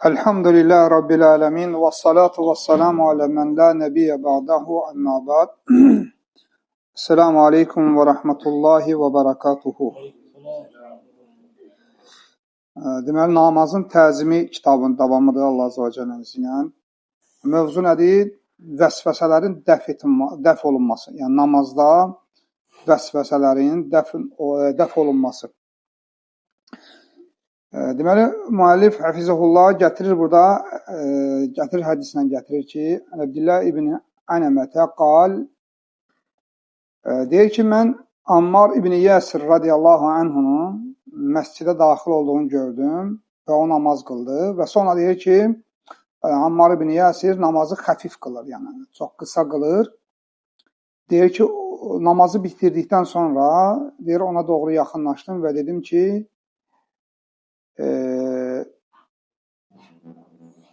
Elhamdülillahi Rabbil alemin ve salatu ve selamu ala men la nebiyye ba'dahu amma ba'd. Selamu aleyküm ve rahmetullahi ve berekatuhu. Deməli, namazın təzimi kitabının davamıdır Allah Azze ve Celle'nin izniyle. Mövzu nədir? Vəsvəsələrin dəf olunması. Yəni, namazda vəsvəsələrin dəf olunması. Deməli, müəllif Hafizəhullah gətirir burada, gətirir hədislə gətirir ki, Abdullah ibn Ənəmətə qal, deyir ki, mən Ammar ibn Yasir radiyallahu anhunun məscidə daxil olduğunu gördüm və o namaz qıldı və sonra deyir ki, Ammar ibn Yasir namazı xəfif qılır, yəni çox qısa qılır. Deyir ki, namazı bitirdikdən sonra deyir, ona doğru yaxınlaşdım və dedim ki,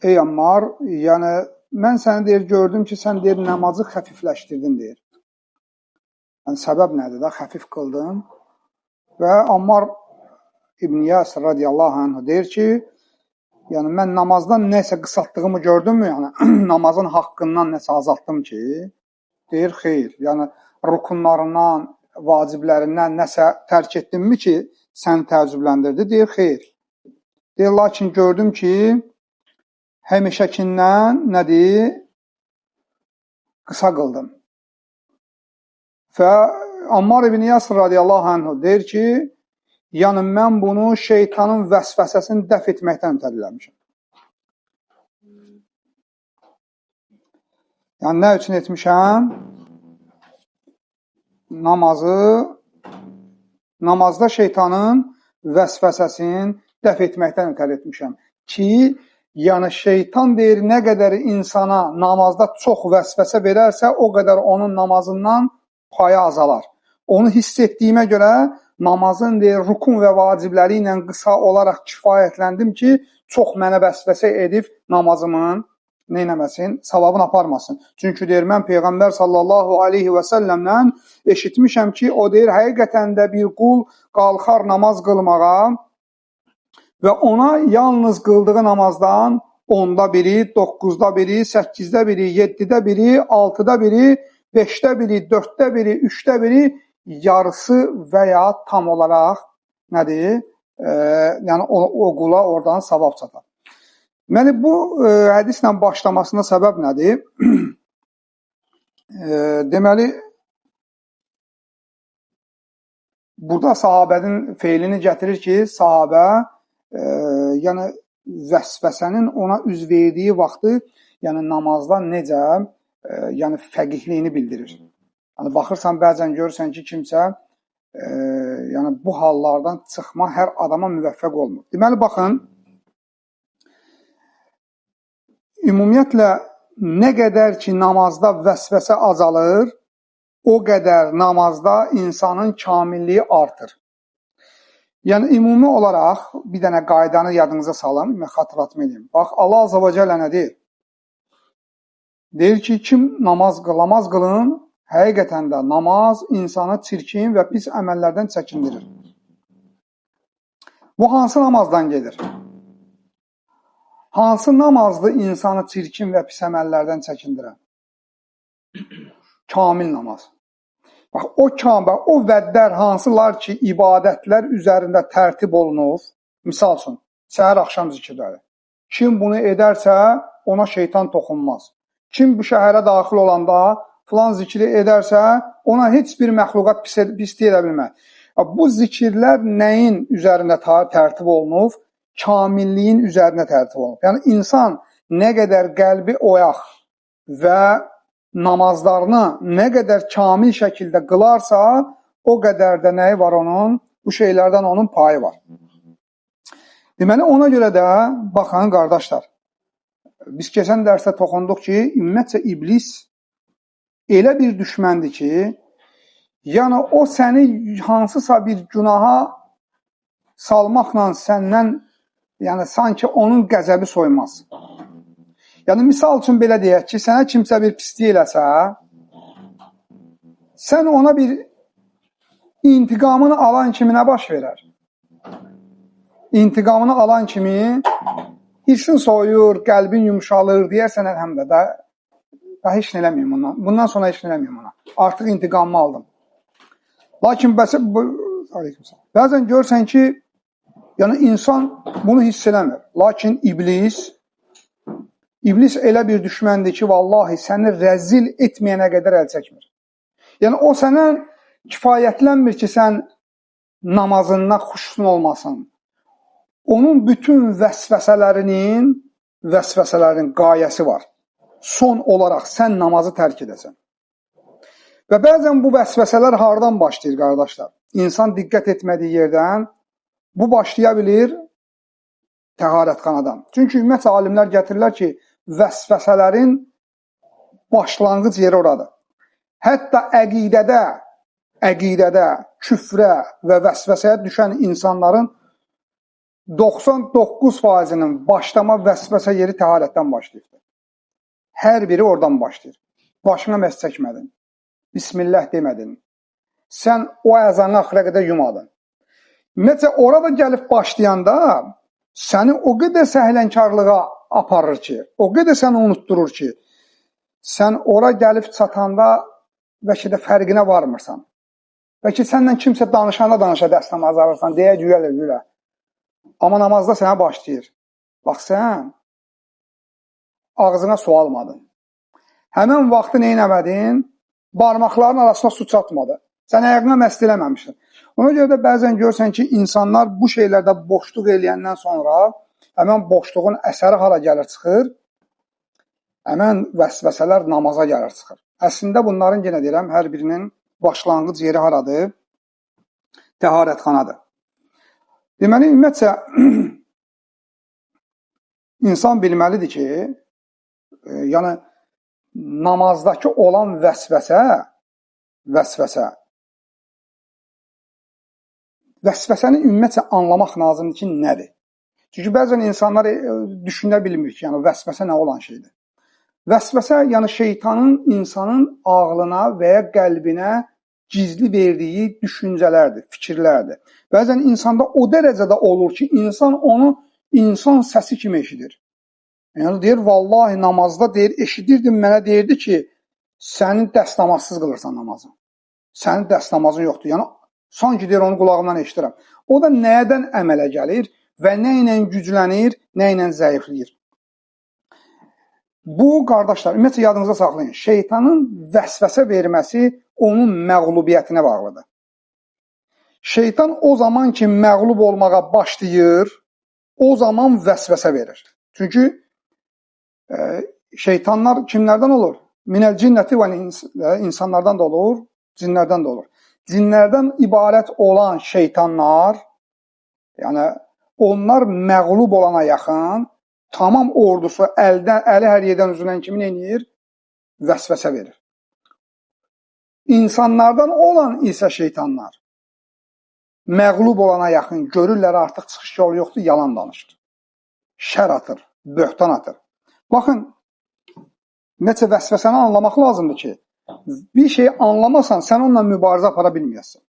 ey Ammar, yəni mən səni deyir, gördüm ki, sən deyir, namazı xəfifləşdirdin deyir. Yəni, səbəb nədir də, xəfif qıldın. Və Ammar ibn Yasir radiyallahu anh deyir ki, yəni mən namazdan nəsə qısaltdığımı gördümmü, yəni namazın haqqından nəsə azaltdım ki, deyir, xeyr, yəni rukunlarından, vaciblərindən nəsə tərk etdimmi ki, səni təəccübləndirdi, deyir, xeyr. Deyir, lakin gördüm ki, həmişəkindən nədir? Qısa qıldım. Və Ammar ibn Yasir radiyallahu anh deyir ki, yəni mən bunu şeytanın vəsvəsəsini dəf etməkdən ötəriləmişim. Yəni, nə üçün etmişəm? Namazda şeytanın vəsvəsəsini dəf etməkdən ötəri etmişəm. Ki, yəni şeytan deyir, nə qədər insana namazda çox vəsvəsə verərsə, o qədər onun namazından payı azalar. Onu hiss etdiyimə görə namazın deyir, rukun və vacibləri ilə qısa olaraq kifayətləndim ki, çox mənə vəsvəsə edib namazımın neynəməsin, savabını aparmasın. Çünki deyir, mən Peyğəmbər sallallahu aleyhi və səlləmdən eşitmişəm ki, o deyir, həqiqətən də bir qul qalxar namaz qılmağa və ona yalnız qıldığı namazdan 10'da biri, 9'da biri, 8'də biri, 7'də biri, 6'da biri, 5'də biri, 4'də biri, 3'də biri yarısı və ya tam olaraq nədir? Yəni o qula oradan savab çatar. Deməli, bu hədislə başlamasına səbəb nədir? Deməli, burada sahabənin feilini gətirir ki, sahabə yəni vəsvəsənin ona üz verdiyi vaxtı, yəni namazda necə yəni fəqihliyini bildirir. Yəni baxırsan, bəzən görürsən ki, kimsə yəni bu hallardan çıxma hər adama müvəffəq olmur. Deməli, baxın, ümumiyyətlə nə qədər ki namazda vəsvəsə azalır, o qədər namazda insanın kamilliyi artır. Yəni, ümumi olaraq bir dənə qaydanı yadınıza salın, mən xatırlatma edeyim. Bax, Allah Azze ve Celle nə deyir? Deyir ki, kim namaz qılın, həqiqətən də namaz insanı çirkin və pis əməllərdən çəkindirir. Bu hansı namazdan gedir? Hansı namazdır insanı çirkin və pis əməllərdən çəkindirən? Kamil namaz. Bax, o vəddlər hansılar ki, ibadətlər üzərində tərtib olunur, misal üçün, səhər-axşam zikirləri. Kim bunu edərsə, ona şeytan toxunmaz. Kim bu şəhərə daxil olanda filan zikri edərsə, ona heç bir məxluqat pis deyə bilməz. Bu zikirlər nəyin üzərində tərtib olunur? Kamilliyin üzərində tərtib olunur. Yəni, insan nə qədər qəlbi oyaq və namazlarını nə qədər kamil şəkildə qılarsa, o qədər də nəyi var onun? Bu şeylərdən onun payı var. Deməli, ona görə də, baxın, qardaşlar, biz keçən dərsdə toxunduq ki, ümumiyyətcə iblis elə bir düşməndir ki, yəni o səni hansısa bir günaha salmaqla səndən, yəni sanki onun qəzəbi soymaz. Yəni, misal üçün belə deyək ki, sənə kimsə bir pislik eləsə, sən ona bir intiqamını alan kimi nə baş verər? İntiqamını alan kimi hirsin soyur, qəlbin yumşalır deyərsən, əlhəmdə də heç nə eləməyim bundan. Bundan sonra heç nə eləməyim ona. Artıq intiqamımı aldım. Lakin bəzən görsən ki, yəni insan bunu hiss eləmir. Lakin İblis elə bir düşməndir ki, vallahi səni rəzil etməyənə qədər əl çəkmir. Yəni o sənə kifayətlənmir ki, sən namazından xuşsun olmasın. Onun bütün vəsvəsələrinin qayəsi var. Son olaraq sən namazı tərk edəsən. Və bəzən bu vəsvəsələr hardan başlayır, qardaşlar? İnsan diqqət etmədiyi yerdən bu başlaya bilir təharətxanadan. Çünki ümumiyyətlə alimlər gətirirlər ki, vəsvəsələrin başlanğıc yeri oradır. Hətta əqidədə, küfrə və vəsvəsəyə düşən insanların 99%-nin başlama vəsvəsə yeri təharətdən başlayır. Hər biri oradan başlayır. Başına məs çəkmədin. Bismillah demədin. Sən o əzanı axıra qədər yumadın. Ümumiyyətlə, orada gəlib başlayanda səni o qədər səhlənkarlığa aparır ki, o qədər səni unutturur ki, sən ora gəlib çatanda bəlkə də fərqinə varmırsan. Bəlkə səndən kimsə danışanda dəstəm azalırsan, deyə gülə. Amma namazda sənə başlayır. Bax, sən ağzına su almadın. Həmən vaxtı neynəmədin? Barmaqların arasına su çatmadı. Sən ayağına məst eləməmişsin. Ona görə də bəzən görsən ki, insanlar bu şeylərdə boşluq eləyəndən sonra həmən boşluğun əsəri hara gəlir çıxır, həmən vəsvəsələr namaza gəlir çıxır. Əslində bunların yenə deyirəm, hər birinin başlanğıc yeri haradır? Təharətxanadır. Deməli, ümumiyyətcə, insan bilməlidir ki, yəni namazdakı olan vəsvəsəni ümumiyyətcə anlamaq lazımdır ki, nədir? Çünki bəzən insanlar düşünə bilmir ki, yəni vəsvəsə nə olan şeydir. Vəsvəsə, yəni şeytanın insanın ağlına və ya qəlbinə gizli verdiyi düşüncələrdir, fikirlərdir. Bəzən insanda o dərəcədə olur ki, insan onu insan səsi kimi eşidir. Yəni deyir, vallahi namazda deyir, eşidirdim, mənə deyirdi ki, sənin dəstəmazsız qılırsan namazı. Sənin dəstəmazın yoxdur. Yəni, sanki deyir, onu qulağımdan eşidirəm. O da nədən əmələ gəlir və nə ilə güclənir, nə ilə zəifləyir. Bu, qardaşlar, ümumiyyətlə yadınıza saxlayın, şeytanın vəsvəsə verməsi onun məğlubiyyətinə bağlıdır. Şeytan o zaman ki, məğlub olmağa başlayır, o zaman vəsvəsə verir. Çünki şeytanlar kimlərdən olur? Minəl cinnəti və insanlardan da olur, cinlərdən də olur. Cinlərdən ibarət olan şeytanlar, yəni onlar məğlub olana yaxın, tamam ordusu əli hər yerdən üzülən kimi eləyir? Vəsvəsə verir. İnsanlardan olan isə şeytanlar məğlub olana yaxın görürlər artıq çıxış yolu yoxdur, yalan danışır. Şər atır, böhtan atır. Baxın, necə vəsvəsəni anlamaq lazımdır ki, bir şey anlamasan, sən onunla mübarizə apara bilməyəsən.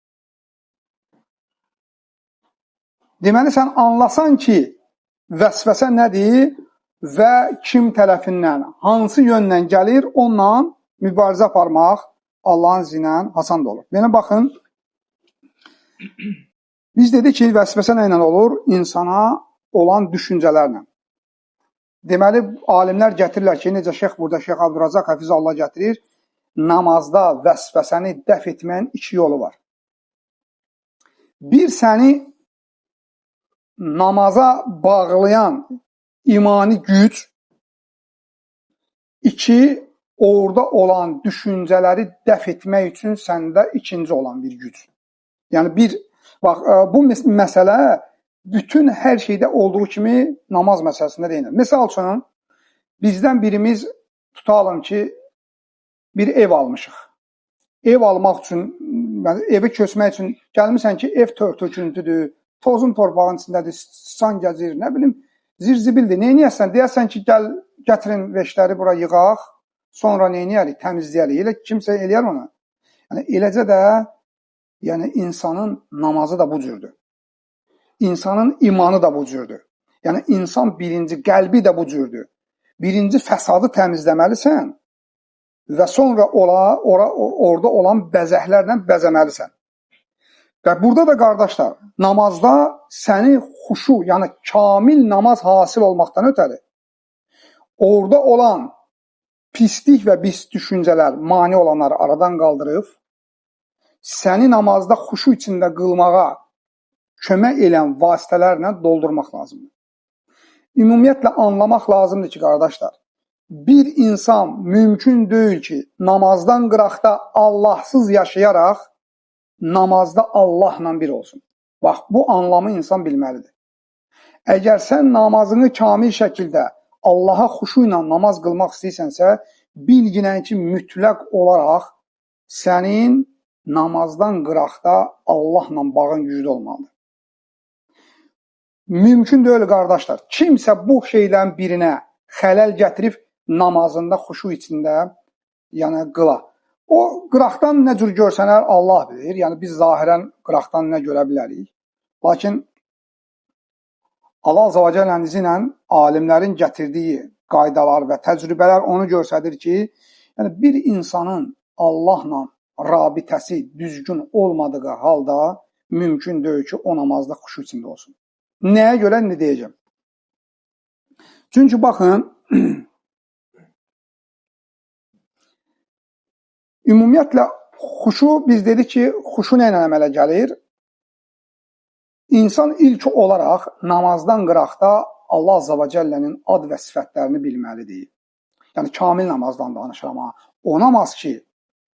Deməli, sən anlasan ki, vəsvəsə nədir və kim tərəfindən, hansı yöndən gəlir, onunla mübarizə aparmaq Allahın izni ilə asan da olur. Yəni, baxın, biz dedik ki, vəsvəsə nə ilə olur? İnsana olan düşüncələrlə. Deməli, alimlər gətirirlər ki, necə burada Şeyx Abdürazaq Həfizallah gətirir, namazda vəsvəsəni dəf etməyin iki yolu var. Bir, səni namaza bağlayan imani güc. İki, orada olan düşüncələri dəf etmək üçün səndə ikinci olan bir güc. Yəni, bax, bu məsələ bütün hər şeydə olduğu kimi namaz məsələsində deyilir. Məsəl üçün, bizdən birimiz tutalım ki, bir ev almışıq. Ev almaq üçün, yəni evi köçmək üçün gəlmirsən ki, ev töküntüdür, tozun torpağın içindədir, san gəzir, nə bilim, zirzibildir. Neyniyəsən? Deyəsən ki, gətirin veşləri bura yığaq, sonra neyniyərik? Təmizləyərik. Elə kimsə eləyər ona. Yəni, eləcə də yəni insanın namazı da bu cürdür. İnsanın imanı da bu cürdür. Yəni, insan birinci, qəlbi də bu cürdür. Birinci fəsadı təmizləməlisən və sonra orada olan bəzəklərlə bəzəməlisən. Və burada da qardaşlar, namazda səni xuşu, yəni kamil namaz hasil olmaqdan ötəri, orada olan pislik və pis düşüncələr, mane olanları aradan qaldırıb, səni namazda xuşu içində qılmağa kömək edən vasitələrlə doldurmaq lazımdır. Ümumiyyətlə anlamaq lazımdır ki, qardaşlar, bir insan mümkün deyil ki, namazdan qıraqda Allahsız yaşayaraq, namazda Allahla bir olsun. Bax, bu anlamı insan bilməlidir. Əgər sən namazını kamil şəkildə Allaha xuşu ilə namaz qılmaq istəyirsənsə, bilginən ki, mütləq olaraq sənin namazdan qıraqda Allahla bağın güclü olmalıdır. Mümkün deyil, qardaşlar. Kimsə bu şeylərin birinə xələl gətirib namazında xuşu içində yəni qıla. O qıraqdan nə cür görsənər Allah bilir. Yəni biz zahirən qıraqdan nə görə bilərik. Lakin Allah Azza və Cəllənin izi ilə alimlərin gətirdiyi qaydalar və təcrübələr onu göstərir ki, yəni bir insanın Allahla rabitəsi düzgün olmadığı halda mümkün deyil ki, o namazda xuşu içində olsun. Nəyə görə nə deyəcəm? Çünki baxın, ümumiyyətlə xuşu, biz dedik ki, xuşu nə ilə əmələ gəlir? İnsan ilk olaraq namazdan qıraqda Allah Azza və Cəllənin ad və sifətlərini bilməlidir. Yəni, kamil namazdan danışıram. O namaz ki,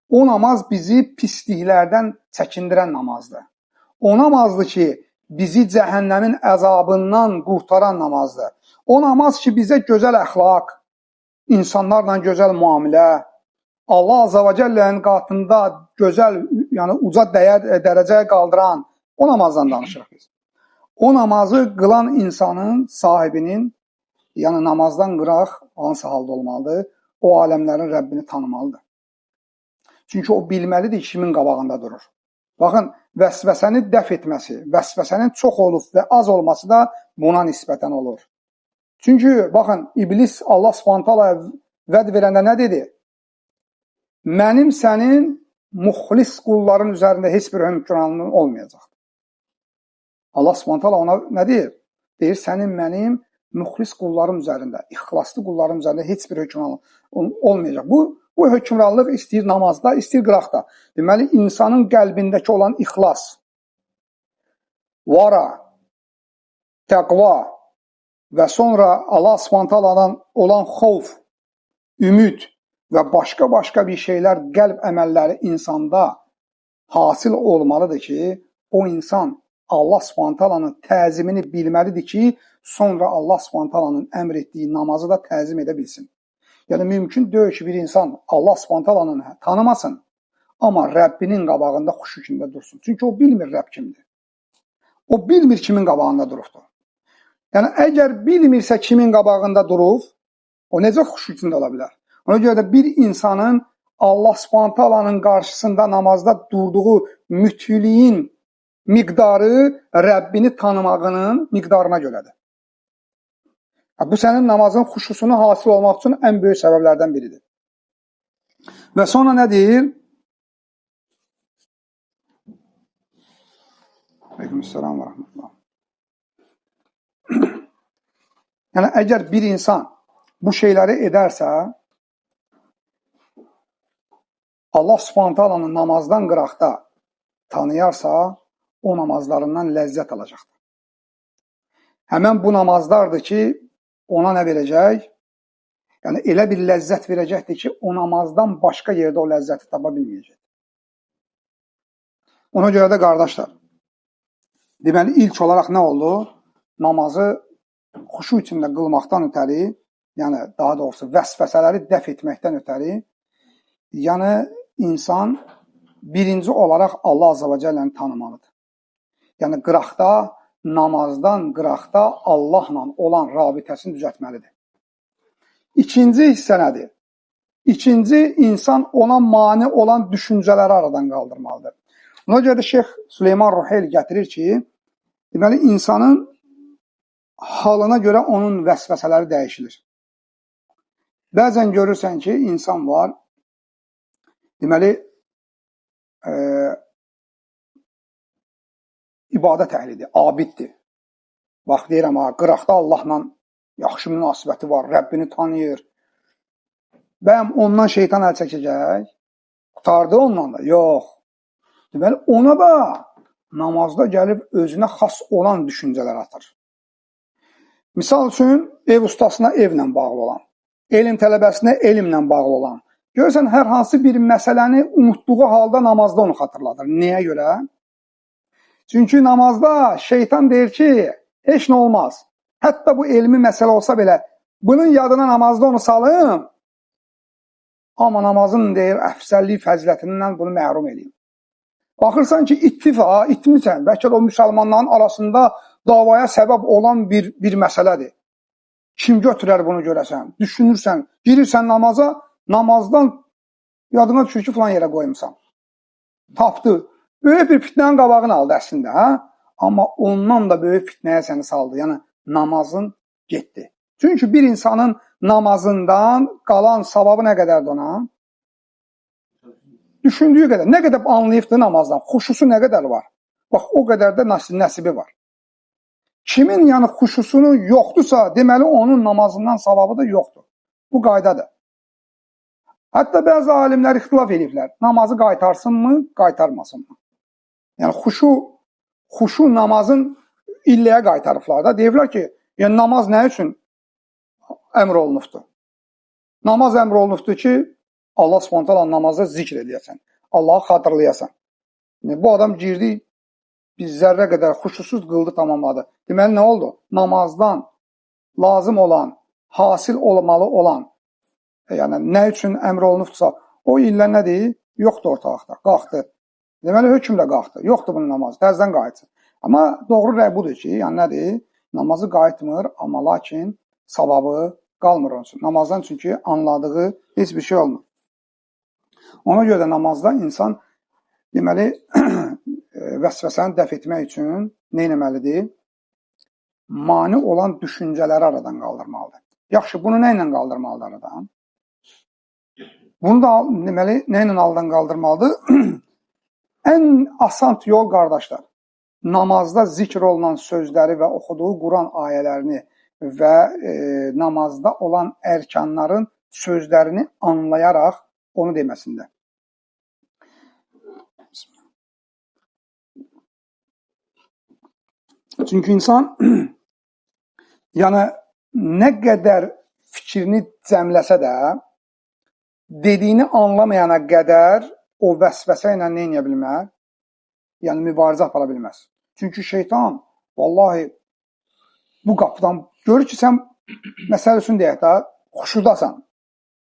o namaz bizi pisliklərdən çəkindirən namazdır. O namazdır ki, bizi cəhənnəmin əzabından qurtaran namazdır. O namaz ki, bizə gözəl əxlaq, insanlarla gözəl müamilə, Allah Azza və Cəllənin qatında gözəl, yəni uca dərəcəyə qaldıran o namazdan danışırıq biz. O namazı qılan insanın, sahibinin, yəni namazdan qıraq hansı halda olmalıdır? O aləmlərin Rəbbini tanımalıdır. Çünki o bilməlidir kimin qabağında durur. Baxın, vəsvəsəni dəf etməsi, vəsvəsənin çox olub və az olması da buna nisbətən olur. Çünki, baxın, İblis Allah Subhanahu vəd verəndə nə dedi? Mənim sənin muxlis qulların üzərində heç bir hökmranlığın olmayacaq. Allah Subhanahu ona nə deyir? Deyir, sənin mənim müxlis qullarım üzərində, ixlaslı qullarım üzərində heç bir hökmranlıq olmayacaq. Bu hökmranlıq istəyir namazda, istəyir qıraqda. Deməli, insanın qəlbindəki olan ixlas, vara, təqva və sonra Allah Subhanahu olan xovf, ümid və başqa bir şeylər, qəlb əməlləri insanda hasil olmalıdır ki, o insan Allah Subhanahu təzimini bilməlidir ki, sonra Allah Subhanahu əmr etdiyi namazı da təzim edə bilsin. Yəni, mümkün deyil ki, bir insan Allah Subhanahu tanımasın, amma Rəbbinin qabağında xuşu içində dursun. Çünki o bilmir Rəbb kimdir. O bilmir kimin qabağında durubdur. Yəni, əgər bilmirsə kimin qabağında durub, o necə xuşu içində ola bilər? Ona görə də bir insanın Allah Subhanahu qarşısında namazda durduğu müthiləyin miqdarı Rəbbini tanımağının miqdarına görədir. Bu sənin namazın xuşusunu hasil olmaq üçün ən böyük səbəblərdən biridir. Və sonra nə deyir? Aleykümselam və rəhmətullah. Yəni, əgər bir insan bu şeyləri edərsə, Allah Subhanahu namazdan qıraqda tanıyarsa, o namazlarından ləzzət alacaqdır. Həmən bu namazlardır ki, ona nə verəcək? Yəni, elə bir ləzzət verəcəkdir ki, o namazdan başqa yerdə o ləzzəti tapa bilməyəcək. Ona görə də qardaşlar, deməli, ilk olaraq nə oldu? Namazı xuşu içində qılmaqdan ötəri, yəni, daha doğrusu vəsvəsələri dəf etməkdən ötəri, yəni, insan birinci olaraq Allah Azza və Cəlləni tanımalıdır. Yəni, qıraqda, namazdan qıraqda Allahla olan rabitəsini düzəltməlidir. İkinci hissə nədir? İkinci, insan ona mane olan düşüncələri aradan qaldırmalıdır. Ona görə də Şeyx Süleyman Ruheyl gətirir ki, deməli, insanın halına görə onun vəsvəsələri dəyişilir. Bəzən görürsən ki, insan var, deməli, ibadət əhlidir, abiddir. Bax, deyirəm, qıraqda Allahla yaxşı münasibəti var, Rəbbini tanıyır. Bəyəm ondan şeytan əl çəkəcək? Qutardı ondan da? Yox. Deməli, ona da namazda gəlib özünə xas olan düşüncələr atır. Misal üçün, ev ustasına evlə bağlı olan, elm tələbəsinə elmlə bağlı olan. Görürsən, hər hansı bir məsələni unutduğu halda namazda onu xatırladır. Niyə görə? Çünki namazda şeytan deyir ki, heç nə olmaz. Hətta bu elmi məsələ olsa belə, bunun yadına namazda onu salım, amma namazın deyir, əfsəllik fəzilətindən bunu məhrum edeyim. Baxırsan ki, itmirsən, bəlkə o müsəlmanların arasında davaya səbəb olan bir məsələdir. Kim götürər bunu görəsən? Düşünürsən, girirsən namaza, namazdan yadına düşür ki, filan yerə qoymuşsan. Tapdı. Böyük bir fitnənin qabağını aldı əslində, hə? Amma ondan da böyük fitnəyə səni saldı. Yəni, namazın getdi. Çünki bir insanın namazından qalan savabı nə qədərdir ona? Düşündüyü qədər. Nə qədər anlayıbdır namazdan? Xuşusu nə qədər var? Bax, o qədər də nəsibi var. Kimin yəni xuşusunu yoxdursa, deməli onun namazından savabı da yoxdur. Bu qaydadır. Hətta bəzi alimlər ixtilaf ediblər. Namazı qaytarsınmı, qaytarmasınmı? Yəni xuşu namazın illəyə qaytarıblar da. Deyirlər ki, yəni namaz nə üçün əmr olunubdur? Namaz əmr olunubdur ki, Allah Subhanahu namazda zikr edəsən, Allahı xatırlayasan. Yəni, bu adam girdi, biz zərrə qədər xuşusuz qıldı, tamamladı. Deməli, nə oldu? Namazdan lazım olan, hasil olmalı olan, yəni nə üçün əmr olunubdursa, o illə nədir? Yoxdur ortalıqda, qalxdı. Deməli, hökm də qalxdı. Yoxdur bunun namazı, təzdən qayıtsın. Amma doğru rəy budur ki, yəni nədir? Namazı qayıtmır, amma lakin savabı qalmır onun üçün. Namazdan çünki anladığı heç bir şey olmur. Ona görə də namazda insan deməli vəsvəsəni dəf etmək üçün nə etməlidir? Mani olan düşüncələri aradan qaldırmalıdır. Yaxşı, bunu nə ilə qaldırmalıdır aradan? Bunu da deməli nə ilə aradan qaldırmalıdır? Ən asan yol, qardaşlar, namazda zikr olunan sözləri və oxuduğu Quran ayələrini və namazda olan ərkanların sözlərini anlayaraq onu deməsində. Çünki insan yəni nə qədər fikrini cəmləsə də dediyini anlamayana qədər o vəsvəsə ilə nə edə bilməz? Yəni mübarizə apara bilməz. Çünki şeytan vallahi bu qapıdan görür ki, sən məsəl üçün deyək də xuşudasan.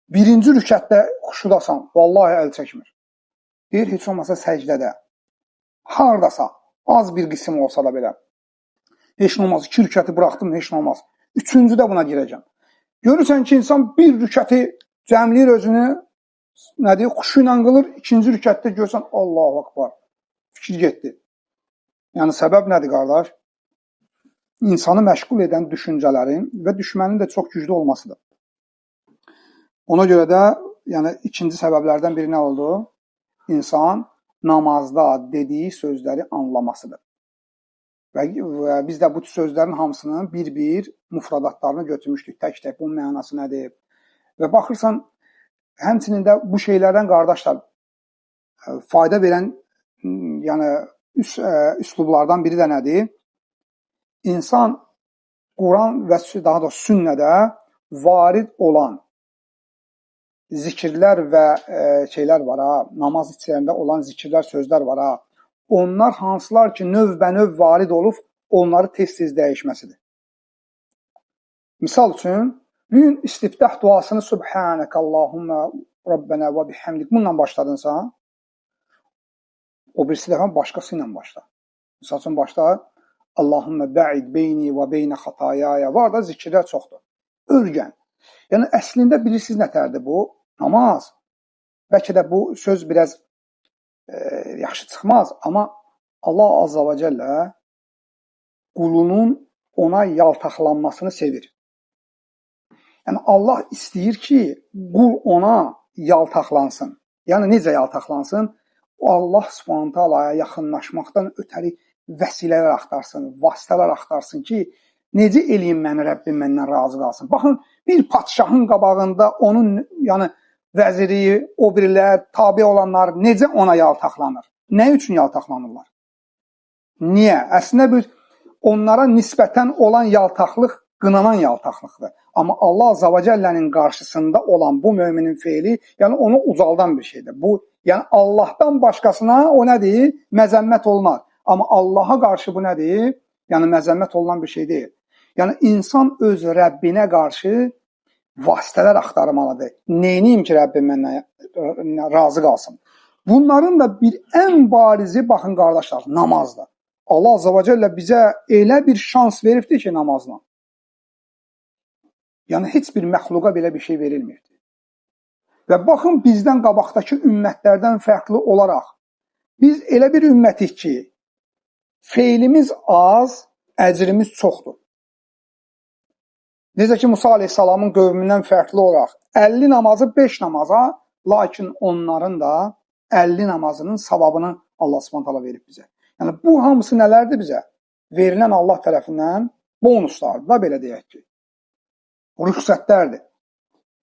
Birinci rükətdə xuşudasan. Vallahi əl çəkmir. Deyir, heç olmasa səcdədə. Hardasa, az bir qism olsa da belə. Heç olmaz, 2 rükəti buraxdım, heç olmaz. 3-cüdə buna girəcəm. Görürsən ki, insan bir rükəti cəmləyir özünü, nə deyir, xuşu ilə qılır, 2-ci rükətdə görürsən, Allahu Akbar, fikir getdi. Yəni, səbəb nədir, qardaş? İnsanı məşğul edən düşüncələrin və düşmənin də çox güclü olmasıdır. Ona görə də, yəni, ikinci səbəblərdən biri nə oldu? İnsan namazda dediyi sözləri anlamasıdır. Və biz də bu sözlərin hamısının bir-bir mufradatlarını götürmüşdük. Tək-tək bunun mənası nədir? Və baxırsan, həmçinin də bu şeylərdən, qardaşlar, fayda verən yəni, üslublardan biri də nədir? İnsan Quran və daha da sünnədə varid olan zikirlər və şeylər var, namaz içlərində olan zikirlər, sözlər var. Onlar hansılar ki, növbə-növ varid olub, onları tez-tez dəyişməsidir. Misal üçün, bugün istiftah duasını Subhanək Allahumma Rabbənə və bihamdik bununla başladınsa, o birisi dəfə başqası ilə başla. Misal üçün, başla Allahumma bə'id beyni və beynə xatayaya. Var da zikirlər çoxdur. Örgən. Yəni, əslində bilirsiniz nətərdir bu? Namaz. Bəlkə də bu söz biraz yaxşı çıxmaz, amma Allah Azza və Cəllə qulunun ona yaltaqlanmasını sevir. Yəni Allah istəyir ki, qul ona yaltaqlansın. Yəni necə yaltaqlansın? Allah Subhanahu taalaya yaxınlaşmaqdan ötəri vəsilələr axtarsın, vasitələr axtarsın ki, necə eləyim məni Rəbbim məndən razı qalsın. Baxın, bir padşahın qabağında onun yəni vəziri, o birilər, tabe olanlar necə ona yaltaqlanır? Nə üçün yaltaqlanırlar? Niyə? Əslində onlara nisbətən olan yaltaqlıq qınanan yaltaqlıqdır. Amma Allah Azza və Cəllənin qarşısında olan bu möminin feili, yəni onu ucaldan bir şeydir. Bu, yəni Allahdan başqasına o nədir? Məzəmmət olunur. Amma Allaha qarşı bu nədir? Yəni məzəmmət olunan bir şey deyil. Yəni insan öz Rəbbinə qarşı vasitələr axtarmalıdır. Neyniyim ki, Rəbbim məndən razı qalsın? Bunların da bir ən barizi, baxın qardaşlar, namazdır. Allah Azza və Cəllə bizə elə bir şans veribdir ki, namazla. Yəni, heç bir məxluqa belə bir şey verilmirdi. Və baxın, bizdən qabaqdakı ümmətlərdən fərqli olaraq, biz elə bir ümmətik ki, feilimiz az, əcrimiz çoxdur. Necə ki, Musa Aleyhisselamın qövmündən fərqli olaraq 50 namazı 5 namaza, lakin onların da 50 namazının savabını Allah Subhanahu verib bizə. Yəni, bu hamısı nələrdir bizə? Verilən Allah tərəfindən bonuslardır da, belə deyək ki. Rüxsətlərdir.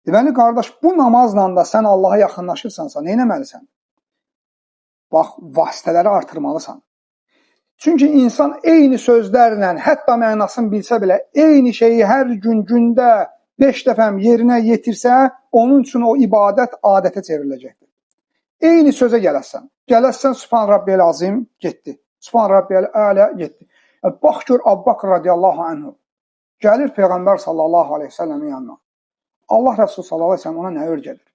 Deməli, qardaş, bu namazla da sən Allaha yaxınlaşırsansa, nə etməlisən? Bax, vasitələri artırmalısan. Çünki insan eyni sözlərlə, hətta mənasını bilsə belə, eyni şeyi hər gün gündə 5 dəfə yerinə yetirsə, onun üçün o ibadət adətə çevriləcəkdir. Eyni sözə gələsən. Gələsən, Subhan Rabbiyəl Azim, getdi. Subhan Rabbiyəl Ələ, getdi. Bax gör, Əbu Bakr radiyallahu anhu. Gəlir Peyğəmbər sallallahu aleyhi ve sellemin yanına. Allah Rəsulü sallallahu aleyhi ve sellem ona nə örgədir?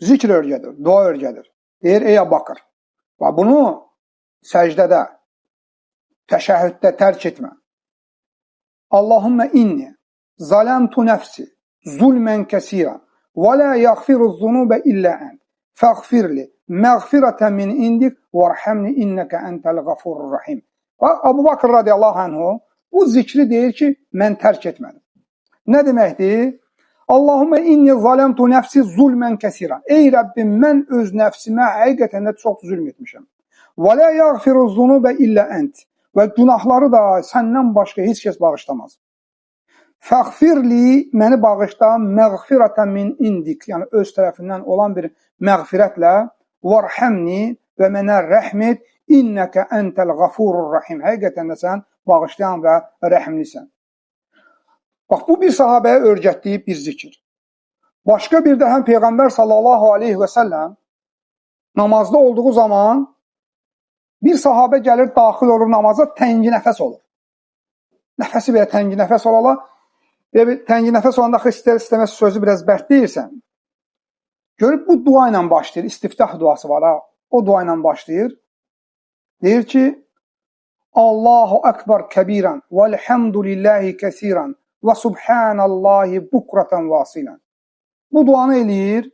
Zikr örgədir, dua örgədir. Deyir, ey Əbu Bakr, bunu səcdədə, təşəhhüddə tərk etmə. Allahümmə inni zaləmtu nəfsi zulmən kəsirən və lə yəğfiru zunubə illə ən fəğfirli məğfirətən min indik vərhəmni innəkə əntəl qafurur rəhim. Əbu Bakr radiyallahu anhu bu zikri deyir ki, mən tərk etmədim. Nə deməkdir? Allahümmə inni zaləmtu nəfsi zulmən kəsirən. Ey Rəbbim, mən öz nəfsimə həqiqətən də çox zülm etmişəm. Və lə yəğfiru zunubə illə ənt. Və günahları da səndən başqa heç kəs bağışlamaz. Fəğfirli, məni bağışla, məğfirətən min indik, yəni öz tərəfindən olan bir məğfirətlə, vərhəmni və mənə rəhm et, innəkə əntəl qafurur rəhim. Həqiqətən də sən bağışlayan və rəhimlisən. Bax, bu bir sahabəyə örgətdiyi bir zikir. Başqa bir də həm Peyğəmbər sallallahu aleyhi və səlləm namazda olduğu zaman bir sahabə gəlir, daxil olur namaza, təngi nəfəs olur. Nəfəsi belə təngi nəfəs olala, təngi nəfəs olanda istər-istəməz sözü biraz bərt deyirsən. Görüb bu dua ilə başlayır, istiftah duası var ha, o dua ilə başlayır. Deyir ki, Allahu Ekber kəbirən və elhamdülillahi kəsirən və subhanallahi bukratan vasilən. Bu duanı eləyir.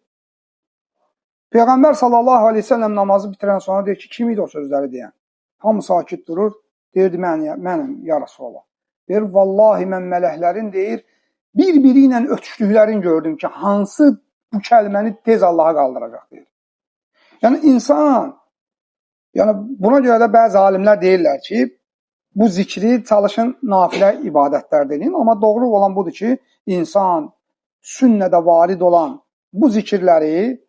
Peyğəmbər sallallahu aleyhi ve sellem namazı bitirən sonra deyir ki, kim idi o sözləri deyən? Hamı sakit durur. Deyirdi, mənim, ya Rasulallah. Deyir, vallahi mən mələklərin deyir, bir-biri ilə ötüşdüklərini gördüm ki, hansı bu kəlməni tez Allaha qaldıracaq deyir. Yəni insan, yəni buna görə də bəzi alimlər deyirlər ki, bu zikri çalışın nafilə ibadətlər deyin, amma doğru olan budur ki, insan sünnədə varid olan bu zikirləri,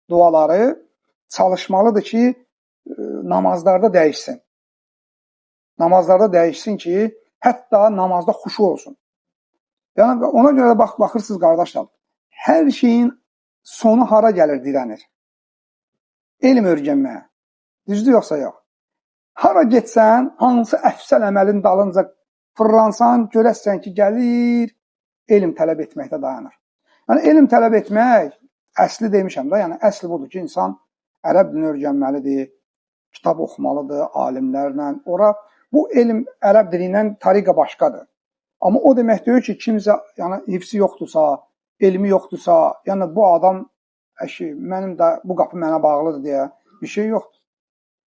duaları çalışmalıdır ki, namazlarda dəyişsin. Namazlarda dəyişsin ki, hətta namazda xuşu olsun. Yəni, ona görə də baxırsınız, qardaşlar, hər şeyin sonu hara gəlir, dirənir. Elm öyrənməyə. Düzdür, yoxsa yox? Hara getsən, hansı əfsəl əməlin dalınca fırlansan, görəsən ki, gəlir, elm tələb etməkdə dayanır. Yəni, elm tələb etmək, əsli demişəm də, yəni əsli budur ki, insan ərəb dilini öyrənməlidir, kitab oxumalıdır, alimlərlə. Bu elm ərəb dilindən tariqa başqadır. Amma o demək deyir ki, kimsə yəni, hifsi yoxdursa, elmi yoxdursa, yəni bu adam, mənim də bu qapı mənə bağlıdır deyə bir şey yoxdur.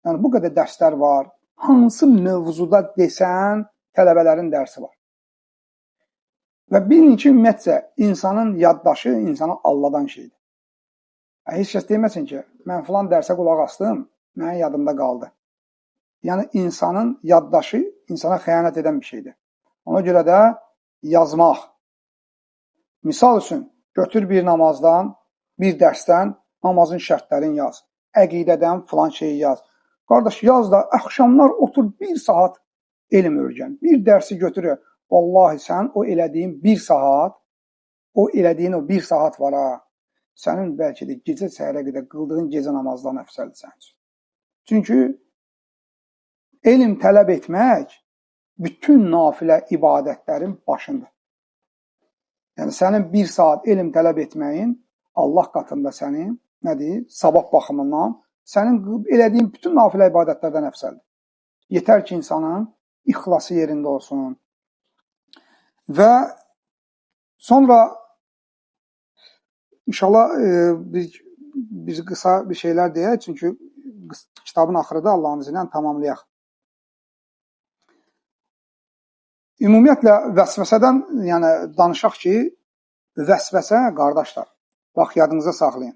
Yəni bu qədər dərslər var. Hansı mövzuda desən, tələbələrin dərsi var. Və bilin ki, ümumiyyətcə, insanın yaddaşı insanı alladan şeydir. Heç kəs deməsin ki, mən filan dərsə qulaq astım, mənim yadımda qaldı. Yəni, insanın yaddaşı insana xəyanət edən bir şeydir. Ona görə də yazmaq. Misal üçün, götür bir namazdan, bir dərsdən namazın şərtlərini yaz. Əqidədən filan şeyi yaz. Qardaş, yaz da, axşamlar otur 1 saat elm öyrən. Bir dərsi götürür. Vallahi sən o elədiyin 1 saat, o elədiyin o 1 saat var ha, sənin bəlkə də gecə səhərə qədər qıldığın gecə namazlarına əfsəldir sənin üçün. Çünki elm tələb etmək bütün nafilə ibadətlərin başındır. Yəni, sənin 1 saat elm tələb etməyin Allah qatında sənin, nədir, savab baxımından sənin elədiyin bütün nafilə ibadətlərdən əfsəldir. Yetər ki, insanın ixlası yerində olsun. Və sonra inşallah biz qısa bir şeylər deyək, çünki kitabın axırıda Allah'ın izni ilə tamamlayaq. Ümumiyyətlə vəsvəsədən yəni danışaq ki, vəsvəsə qardaşlar, bax yadınıza saxlayın.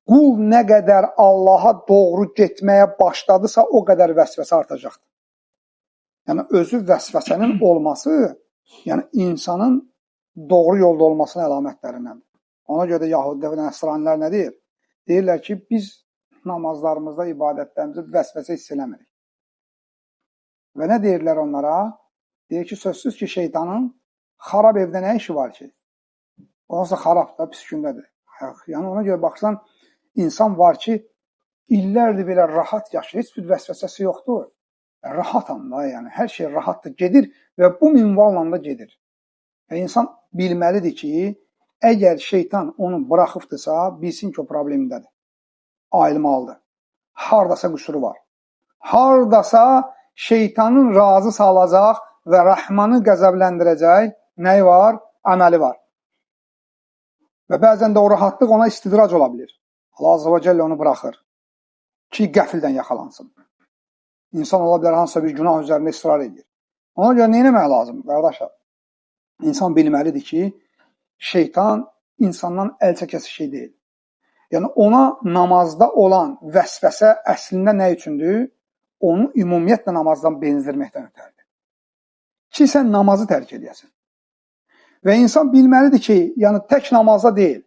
Qul nə qədər Allaha doğru getməyə başladısa, o qədər vəsvəsə artacaqdır. Yəni özü vəsvəsənin olması, yəni insanın doğru yolda olmasının əlamətlərindəndir. Ona görə də Yahudilər və Nəsranilər nə deyir? Deyirlər ki, biz namazlarımızda, ibadətlərimizdə vəsvəsə hiss eləmirik. Və nə deyirlər onlara? Deyir ki, sözsüz ki, şeytanın xarab evdə nə işi var ki? Onsa xarab da, pis gündədir. Yəni ona görə baxsan, insan var ki, illərdir belə rahat yaşayır, heç bir vəsvəsəsi yoxdur. Rahatam da, yəni hər şey rahatdır, gedir və bu minvalla da gedir. Və insan bilməlidir ki, əgər şeytan onu buraxıbdırsa, bilsin ki, o problemindədir. Ayılmalıdır. Hardasa qüsuru var. Hardasa şeytanın razı salacaq və Rəhmanı qəzəbləndirəcək nəyi var? Əməli var. Və bəzən də o rahatlıq ona istidrac ola bilir. Allah Azze və Cəllə onu buraxır ki, qəfildən yaxalansın. İnsan ola bilər hansısa bir günah üzərində israr edir. Ona görə nə etmək lazım, qardaşlar? İnsan bilməlidir ki, şeytan insandan əl çəkəsi şey deyil. Yəni ona namazda olan vəsvəsə əslində nə üçündür? Onu ümumiyyətlə namazdan bezdirməkdən ötərdir. Ki, sən namazı tərk edəsən. Və insan bilməlidir ki, yəni tək namazda deyil.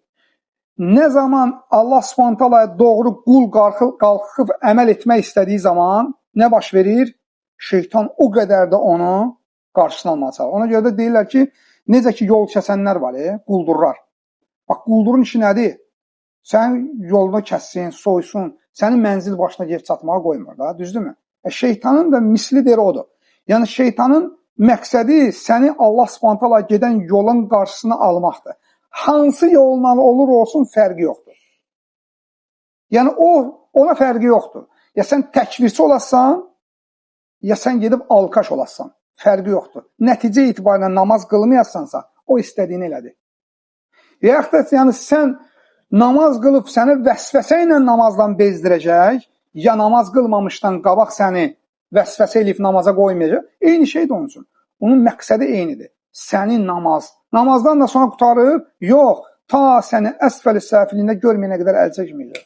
Nə zaman Allah Subhanahu doğru qul qalxıb əməl etmək istədiyi zaman nə baş verir? Şeytan o qədər də onu qarşısına almağa çalışır. Ona görə də deyirlər ki, necə ki yol kəsənlər var, quldurlar. Bax, quldurun işi nədir? Sənin yolunu kəssin, soysun, sənin mənzil başına gəlib çatmağa qoymur da, düzdürmü? Şeytanın da misli deyir odur. Yəni şeytanın məqsədi səni Allah Subhanahu gedən yolun qarşısına almaqdır. Hansı yolla olur olsun fərqi yoxdur. Yəni ona fərqi yoxdur. Ya sən təkvirçi olasan, ya sən gedib alkaş olasan. Fərqi yoxdur. Nəticə etibarıyla namaz qılmayasansa, o istədiyini elədi. Yaxud da yəni sən namaz qılıb səni vəsvəsə ilə namazdan bezdirəcək, ya namaz qılmamışdan qabaq səni vəsvəsə eləyib namaza qoymayacaq, eyni şeydir onun üçün. Onun məqsədi eynidir. Səni namazdan da sonra qutarıb, yox, ta səni əsfəl-i səfilində görməyənə qədər əl çəkməyəcək.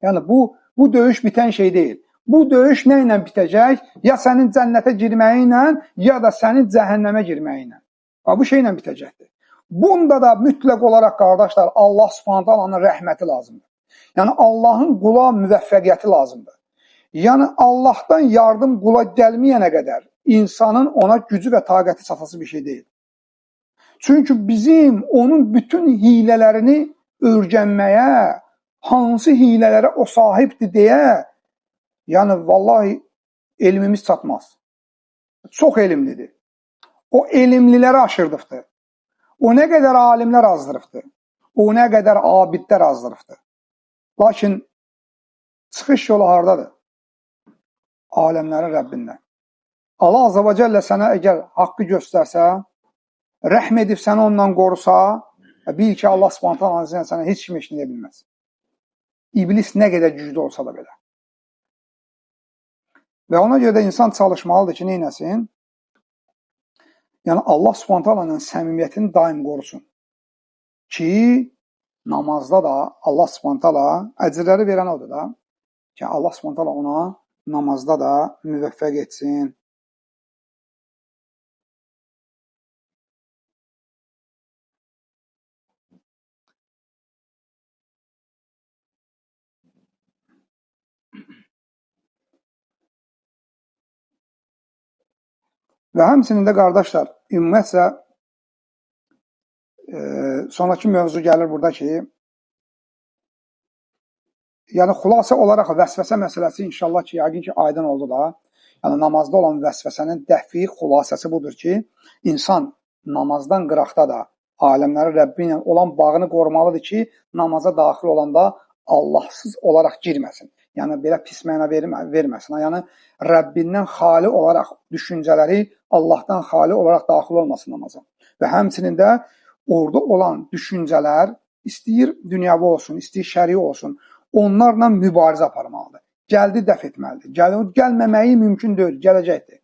Yəni bu döyüş bitən şey deyil. Bu döyüş nə ilə bitəcək? Ya sənin cənnətə girməyi ilə, ya da sənin cəhənnəmə girməyi ilə. Bu şey ilə bitəcəkdir. Bunda da mütləq olaraq qardaşlar Allah Subhanahu rəhməti lazımdır. Yəni Allahın qula müvəffəqiyyəti lazımdır. Yəni Allahdan yardım qula gəlməyənə qədər insanın ona gücü və taqəti çatası bir şey deyil. Çünki bizim onun bütün hilələrini öyrənməyə, hansı hilələrə o sahibdir deyə, yəni vallahi elmimiz çatmaz. Çox elmlidir. O elmliləri aşırdıqdır. O nə qədər alimlər azdırıbdır. O nə qədər abidlər azdırıbdır. Lakin çıxış yolu hardadır? Aləmlərin Rəbbindən. Allah Azze və Cəllə sənə əgər haqqı göstərsə, rəhm edib səni ondan qorusa, bil ki, Allah Subhanahu sənə heç kim eşləyə bilməz. İblis nə qədər güclü olsa da belə. Və ona görə də insan çalışmalıdır ki, neynəsin? Yəni Allah Subhanahu taala ilə səmimiyyətini daim qorusun. Ki namazda da Allah Subhanahu taala əcrləri verən odur da. Ki Allah Subhanahu taala ona namazda da müvəffəq etsin. Və həmçinin də qardaşlar, ümumiyyətcə sonraki mövzu gəlir burada ki, yəni xülasə olaraq vəsvəsə məsələsi inşallah ki, yəqin ki, aydın oldu da. Yəni namazda olan vəsvəsənin dəfi xülasəsi budur ki, insan namazdan qıraqda da aləmləri Rəbbi ilə olan bağını qorumalıdır ki, namaza daxil olanda Allahsız olaraq girməsin. Yəni belə pis məna verməsin. Yəni Rəbbindən xali olaraq düşüncələri Allahdan xali olaraq daxil olmasın namaza. Və həmçinin də orada olan düşüncələr istəyir dünyəvi olsun, istəyir şəri olsun, onlarla mübarizə aparmalıdır. Gəldi dəf etməlidir. Gəlməməyi mümkün deyil, gələcəkdir.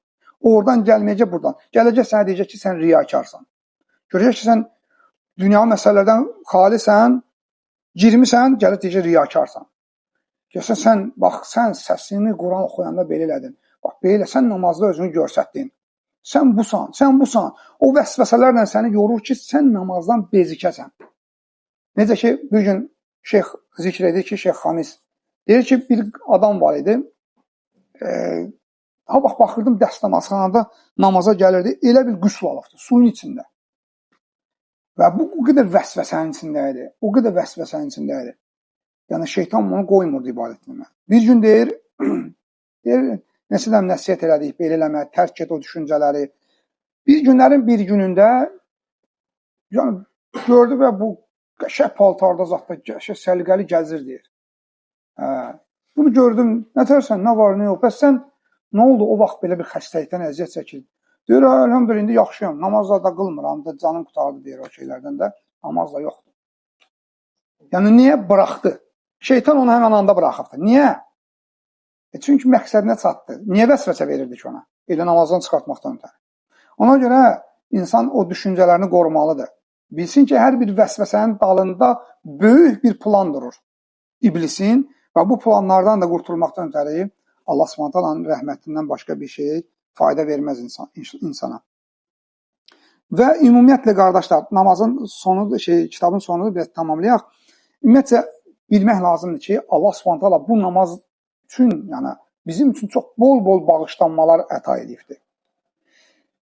Oradan gəlməyəcək buradan. Gələcək sənə deyəcək ki, sən riyakarsan. Görəcək ki, sən dünya məsələlərdən xalisən, girmisən, gəlib deyəcək riyakarsan. Görsən sən, bax, sən səsini Quran oxuyanda belə elədin. Bax, belə sən namazda özünü görsətdin. Sən busan, sən busan. O vəsvəsələrlə səni yorur ki, sən namazdan bezikəsən. Necə ki, bir gün şeyx zikr edir ki, Şeyx Xamis deyir ki, bir adam var idi. Baxırdım dəstəmazxanada namaza gəlirdi. Elə bir qüsl alıbdı, suyun içində. Və bu o qədər vəsvəsənin içində idi. O qədər vəsvəsənin içində idi. Yəni şeytan onu qoymurdu ibadətləmə. Bir gün deyir, nəsiləm nəsiyyət elədik, belə eləmə, tərk et o düşüncələri. Bir günlərin bir günündə yəni, gördü və bu qəşəng paltarda zatda qəşəng səliqəli gəzir deyir. Bunu gördüm, nə tərsən, nə var, nə yox. Bəs sən nə oldu o vaxt belə bir xəstəlikdən əziyyət çəkir? Deyir, elhamdülillah, indi yaxşıyam, namazda da qılmıram, da canım qutardı deyir o şeylərdən də, namaz da yoxdur. Yəni, niyə bıraxdı? Şeytan onu həmən anda bıraxıbdı. Niyə? Çünki məqsədinə çatdı. Niyə vəsvəsə verirdi ki ona? Elə namazdan çıxartmaqdan ötəri. Ona görə insan o düşüncələrini qorumalıdır. Bilsin ki, hər bir vəsvəsənin dalında böyük bir plan durur. İblisin və bu planlardan da qurtulmaqdan ötəri Allah Subhanahu rəhmətindən başqa bir şey fayda verməz insana. Və ümumiyyətlə qardaşlar, namazın sonu kitabın sonunu biraz tamamlayaq. Ümumiyyətlə bilmək lazımdır ki, Allah Subhanahu bu namaz üçün, yəni bizim üçün çox bol-bol bağışlanmalar əta edibdir.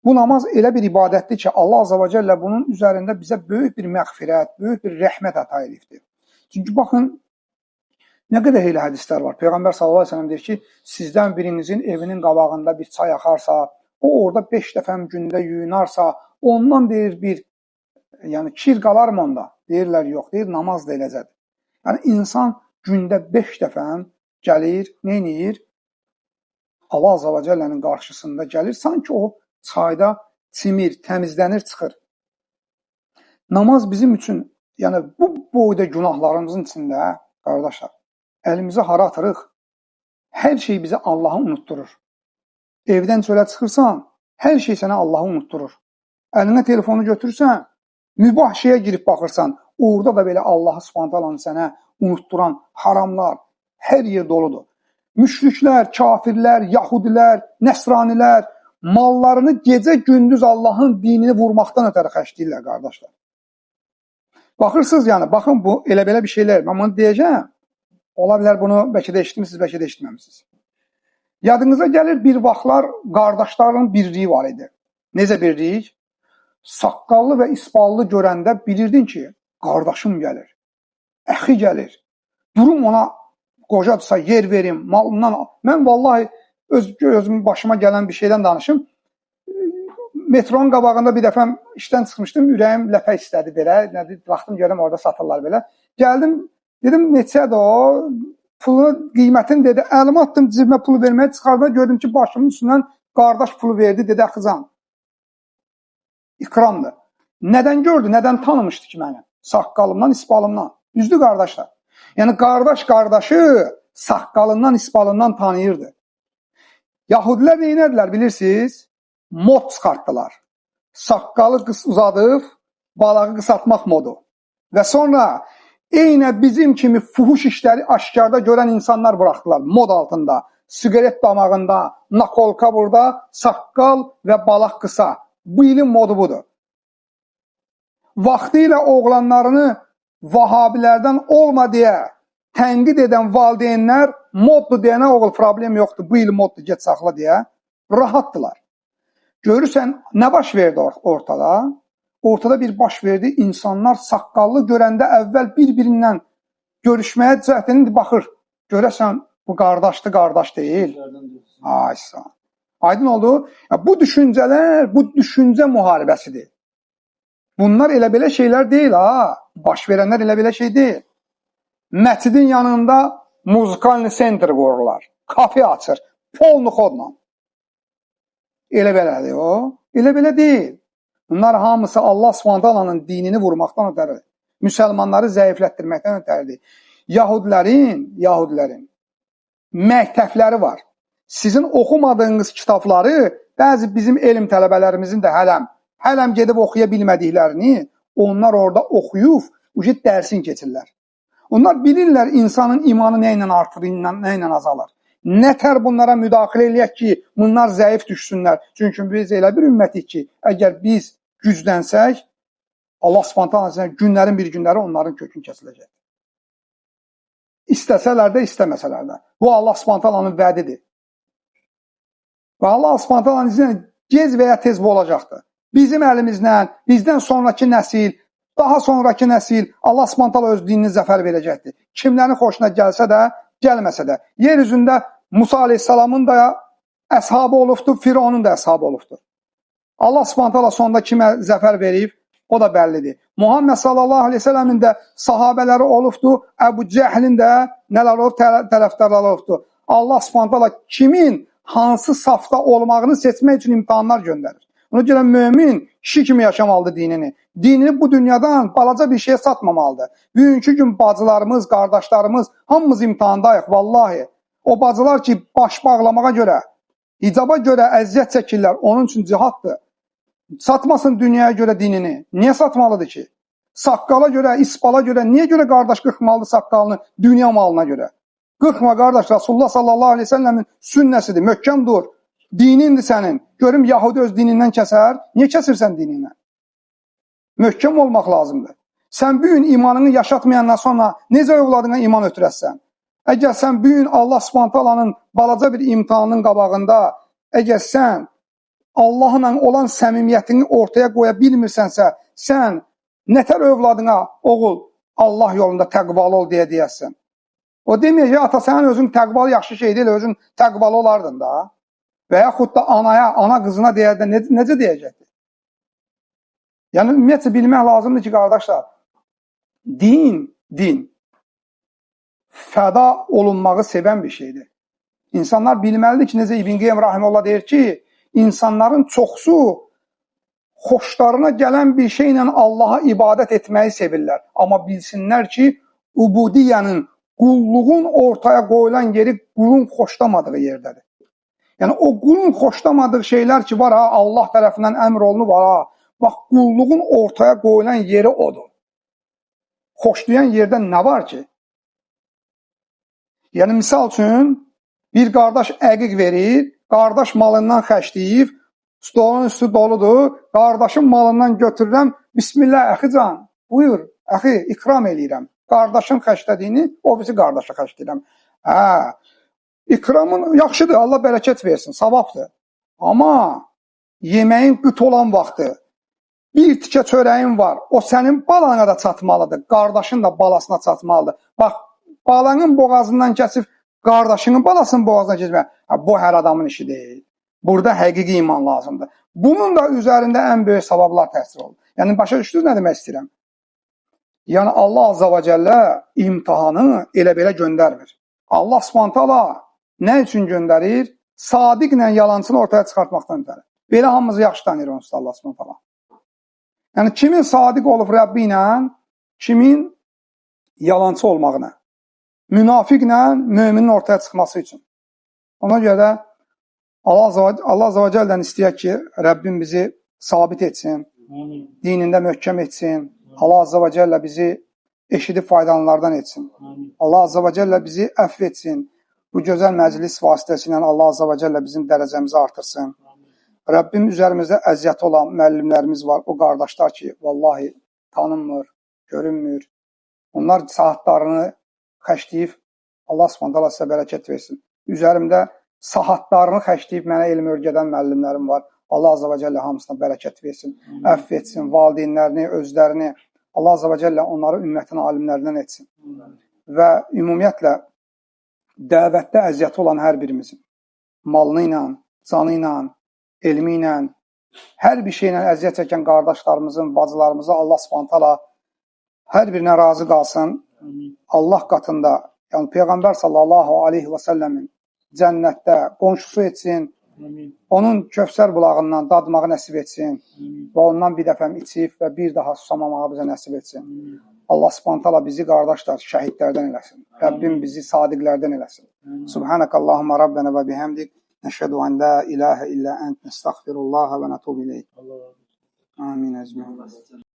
Bu namaz elə bir ibadətdir ki, Allah Azza və Cəllə bunun üzərində bizə böyük bir məğfirət, böyük bir rəhmət əta edibdir. Çünki baxın, nə qədər elə hədislər var. Peyğəmbər sallallahu əleyhi və səlləm deyir ki, sizdən birinizin evinin qabağında bir çay axarsa, o orada 5 dəfə gündə yuyunarsa, ondan deyir yəni kir qalarmı onda? Deyirlər, yox, deyir, namaz da eləcədir. Yəni insan gündə 5 dəfə gəlir, nə edir? Allah Azza və Cəllənin qarşısında gəlir, sanki o çayda çimir, təmizlənir, çıxır. Namaz bizim üçün, yəni bu boyda günahlarımızın içində, qardaşlar, əlimizi hara atırıq? Hər şey bizə Allahı unutturur. Evdən çölə çıxırsan, hər şey sənə Allahı unutturur. Əlinə telefonu götürürsən, mübah şeyə girib baxırsan, orada da belə Allahı Subhanahu sənə unutturan haramlar hər yer doludur. Müşriklər, kafirlər, yahudilər, nəsranilər mallarını gecə-gündüz Allahın dinini vurmaqdan ötəri xərcləyirlər, qardaşlar. Baxırsınız, yəni, baxın bu elə-belə bir şeylər. Mən bunu deyəcəm. Ola bilər bunu bəlkə də eşitmisiniz, bəlkə də eşitməmisiniz. Yadınıza gəlir bir vaxtlar qardaşların birliyi var idi. Necə birlik? Saqqallı və isballı görəndə bilirdin ki, qardaşım gəlir, əxi gəlir. Durum ona qocadırsa yer verim, malından. Mən vallahi özümün başıma gələn bir şeydən danışım. Metronun qabağında bir dəfə işdən çıxmışdım, ürəyim ləpə istədi belə. Baxdım görəm orada satırlar belə. Gəldim, dedim neçədir o? Pulu, qiymətini dedi. Əlimi atdım cibimə pulu verməyə çıxardığında gördüm ki, başımın üstündən qardaş pulu verdi, dedi əxizan. İkramdır. Nədən gördü, nədən tanımışdı ki məni? Saqqalımdan, isbalımdan. Düzdür qardaşlar. Yəni qardaş qardaşı saqqalından, isbalından tanıyırdı. Yahudilər neynədilər bilirsiniz? Mod çıxartdılar. saqqalı uzadıb balağı qısaltmaq modu. Və sonra eynə bizim kimi fuhuş işləri aşkarda görən insanlar buraxdılar mod altında. Sigaret damağında, nakolka burada, saqqal və balaq qısa. Bu ilin modu budur. Vaxtilə oğlanlarını Vahabilərdən olma deyə tənqid edən valideynlər moddur deyənə oğul problem yoxdur, bu il moddur, get saxla deyə rahatdılar. Görürsən, nə baş verdi ortada? Ortada bir baş verdi, insanlar saqqallı görəndə əvvəl bir-birindən görüşməyə cəhdini baxır. Görəsən, bu qardaşdır, qardaş deyil. Aysa. Aydın oldu? Bu düşüncələr, bu düşüncə müharibəsidir. Bunlar elə belə şeylər deyil ha. Baş verənlər elə belə şey deyil. Məscidin yanında muzikalni sentr qururlar. Kafe açır. Polnu xodla. Elə belədir o. Elə belə deyil. Bunlar hamısı Allah Subhanahu dinini vurmaqdan ötəridir. Müsəlmanları zəiflətdirməkdən ötəridir. Yahudilərin məktəbləri var. Sizin oxumadığınız kitabları bəzi bizim elm tələbələrimizin də hələm gedib oxuya bilmədiklərini onlar orada oxuyub dərsin keçirlər. Onlar bilirlər insanın imanı nə ilə artır, nə ilə azalır. Nətər bunlara müdaxilə eləyək ki, bunlar zəif düşsünlər. Çünki biz elə bir ümmətik ki, əgər biz güclənsək, Allah Subhanahu günlərin bir günləri onların kökünü kəsiləcək. İstəsələr də, istəməsələr də. Bu Allah Subhanahu vədidir. Və Allah Subhanahu izniyle gec və ya tez bu olacaqdır. Bizim əlimizdən, bizdən sonraki nəsil, daha sonraki nəsil Allah Subhanahu öz dinini zəfər verəcəkdir. Kimlərin xoşuna gəlsə də, gəlməsə də. Yer üzündə Musa Aleyhisselamın da əshabı olubdur, Fironun da əshabı olubdur. Allah Subhanahu sonunda kimə zəfər verib, o da bəllidir. Muhammed sallallahu aleyhi ve sellemin də sahabələri olubdur, Əbu Cəhlin də nələr olub, tərəfdarları olubdur. Allah Subhanahu kimin hansı safda olmağını seçmək üçün imtihanlar göndərir. Ona görə mömin kişi kimi yaşamalıdır dinini. Dinini bu dünyadan balaca bir şeye satmamalıdır. Bugünkü gün bacılarımız, qardaşlarımız hamımız imtihandayıq vallahi. O bacılar ki baş bağlamağa görə, hicaba görə əziyyət çəkirlər, onun üçün cihaddır. Satmasın dünyaya görə dinini. Niyə satmalıdır ki? Saqqala görə, isbala görə, niyə görə qardaş qırxmalıdır saqqalını dünya malına görə? Qırxma qardaş, Rasulullah sallallahu aleyhi ve sellemin sünnəsidir, möhkəm dur. Dinindir sənin. Görüm Yahudi öz dinindən kəsər. Niyə kəsirsən dinindən? Möhkəm olmaq lazımdır. Sən bir gün imanını yaşatmayandan sonra necə övladına iman ötürəsən? Əgər sən bir gün Allah Subhanahu balaca bir imtihanın qabağında, əgər sən Allahla olan səmimiyyətini ortaya qoya bilmirsənsə, sən nətər övladına, oğul, Allah yolunda təqvalı ol deyə deyəsən. O deməyəcək, ata sənin özün təqvalı yaxşı şey deyil, özün təqvalı olardın da. Və yaxud da anaya, ana qızına deyəndə necə deyəcəkdir? Yəni, ümumiyyətcə bilmək lazımdır ki, qardaşlar, din fəda olunmağı sevən bir şeydir. İnsanlar bilməlidir ki, necə İbn Qeym Rahimullah deyir ki, insanların çoxsu xoşlarına gələn bir şeylə Allaha ibadət etməyi sevirlər. Amma bilsinlər ki, ubudiyyənin, qulluğun ortaya qoyulan yeri qulun xoşlamadığı yerdədir. Yəni, o qulun xoşlamadığı şeylər ki, var ha, Allah tərəfindən əmr olunub, var ha, bax, qulluğun ortaya qoyulan yeri odur. Xoşlayan yerdə nə var ki? Yəni, misal üçün, bir qardaş əqiq verir, qardaş malından xərcləyib, stolun üstü doludur, qardaşın malından götürürəm, Bismillah, əxi can, buyur, əxi, ikram eləyirəm. Qardaşın xərclədiyini, o birisi qardaşa xərcləyirəm. Hə, ikramın yaxşıdır, Allah bərəkət versin, savabdır. Amma yeməyin qıt olan vaxtı, bir tikə çörəyin var, o sənin balana da çatmalıdır, qardaşın da balasına çatmalıdır. Bax, balanın boğazından kəsib, qardaşının balasının boğazına keçmək, bu hər adamın işi deyil. Burada həqiqi iman lazımdır. Bunun da üzərində ən böyük savablar təsir olur. Yəni, başa düşdünüz nə demək istəyirəm? Yəni, Allah Azza və Cəllə imtihanı elə belə göndərmir. Allah Subhanahu nə üçün göndərir? Sadiqlə yalancını ortaya çıxartmaqdan göndərir. Belə hamımızı yaxşı tanıyır onsuz Allah Subhanahu. Yəni, kimin sadiq olub Rəbbi ilə, kimin yalancı olmağına, münafiqlə müminin ortaya çıxması üçün. Ona görə Allah Azza və Cəllədən istəyək ki, Rəbbim bizi sabit etsin. Amin. Dinində möhkəm etsin. Allah Azza və Cəllə bizi eşidib faydalanlardan etsin. Amin. Allah Azza və Cəllə bizi əfv etsin. Bu gözəl məclis vasitəsilə Allah Azza və Cəllə bizim dərəcəmizi artırsın. Rəbbim üzərimizdə əziyyəti olan müəllimlərimiz var. O qardaşlar ki, vallahi tanınmır, görünmür. Onlar saatlarını xərcləyib Allah Subhanahu sizə bərəkət versin. Üzərimdə saatlarını xərcləyib mənə elm öyrədən müəllimlərim var. Allah Azza və Cəllə hamısına bərəkət versin. Əfv etsin valideynlərini, özlərini. Allah Azza və Cəllə onları ümmətin alimlərindən etsin. Və ümumiyyətlə dəvətdə əziyyəti olan hər birimizin malını ilə, canı ilə, elmi ilə, hər bir şeylə əziyyət çəkən qardaşlarımızın, bacılarımıza Allah Subhanahu hər birinə razı qalsın. Allah qatında, yəni Peyğəmbər sallallahu aleyhi və səlləmin cənnətdə qonşusu etsin. Onun Kövsər bulağından dadmağı nəsib etsin və ondan bir dəfə içib və bir daha susamamağı bizə nəsib etsin. Allah Subhanahu bizi qardaşlar şəhidlərdən eləsin. Rəbbim bizi sadiqlərdən eləsin. Subhanakallahumma rabbana və bihamdik nəşhədu an la ilahe illə ent nəstəğfirullah və nətubu ileyk. Amin əcmaîn.